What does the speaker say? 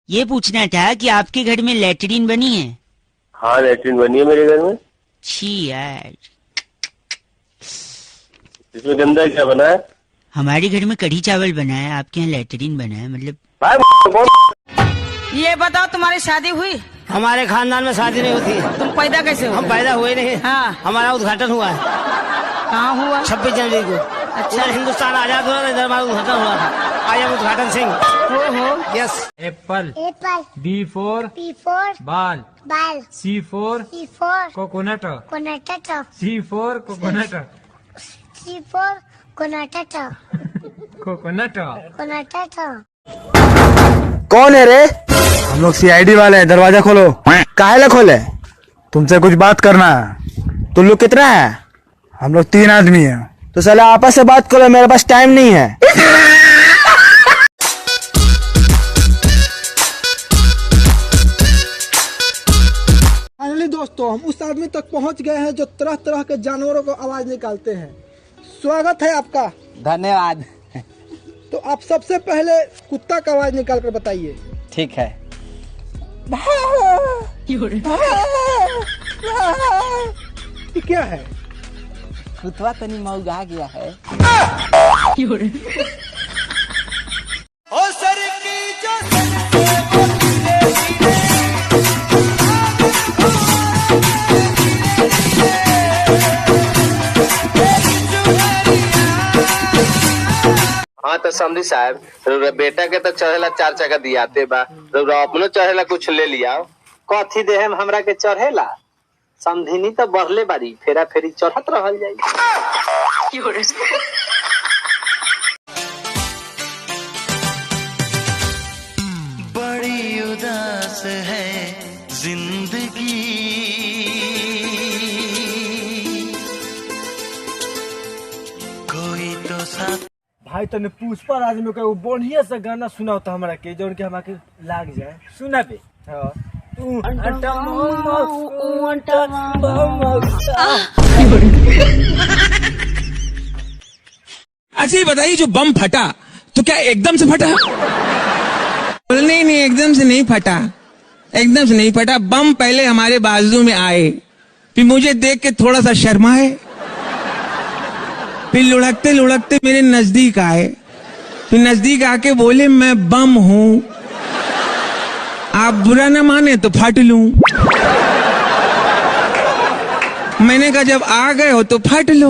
ये पूछना था कि आपके घर में लैट्रिन बनी है? हाँ लैट्रिन बनी है मेरे घर में। छी यार, इसमें गंदा क्या बना है? हमारे घर में कढ़ी चावल बना है, आपके यहाँ लैट्रिन बना है मतलब। ये बताओ तुम्हारी शादी हुई? हमारे खानदान में शादी नहीं होती है। तुम पैदा कैसे हो? हम पैदा हुए नहीं। हाँ। हमारा उद्घाटन हुआ है। कहाँ हुआ? 26 जनवरी को। अच्छा। हिंदुस्तान आजाद हुआ था, इधर हमारा उद्घाटन हुआ था। आई एम उद्घाटन सिंह। हो yes. Apple apple B for ball ball C for coconut C for coconut coconut. कौन है रे? हम लोग सीआईडी वाले हैं, दरवाजा खोलो। काहे खोले? तुमसे कुछ बात करना है। तुम लोग कितना है? हम लोग 3 आदमी हैं। तो साला आपस से बात करो, मेरे पास टाइम नहीं है। फाइनली दोस्तों, हम उस आदमी तक पहुंच गए हैं जो तरह तरह के जानवरों को आवाज निकालते हैं। स्वागत है आपका। धन्यवाद। तो आप सबसे पहले कुत्ता का आवाज निकाल कर बताइए। ठीक है। ये क्या है? कुत्ता तनी मौगा गया है। हाँ तो समझी साहब, बेटा के तो चढ़ेला 4 चक्का दियाते बा, अपनो चढ़ेला कुछ ले लिया। कथी दे हम हमरा के चढ़ेला? समझिनी तो बढ़ले बारी, फेरा फेरी चढ़त रहल जाई। बड़ी उदास है जिंदगी, कोई तो साथ। भाई तने पुष्पा राज में कोई बढ़िया सा गाना सुनाओ तो हमरा के, जोन के हमरा लाग जाए। सुना बे। हां अच्छा ये बताइए, जो बम फटा तो क्या एकदम से फटा? नहीं नहीं, एकदम से नहीं फटा, एकदम से नहीं फटा। बम पहले हमारे बाजू में आए, फिर मुझे देख के थोड़ा सा शर्माए, फिर लुढ़कते लुढ़कते मेरे नजदीक आए, फिर नजदीक आके बोले मैं बम हूं, आप बुरा न माने तो फट लूं। मैंने कहा जब आ गए हो तो फट लो।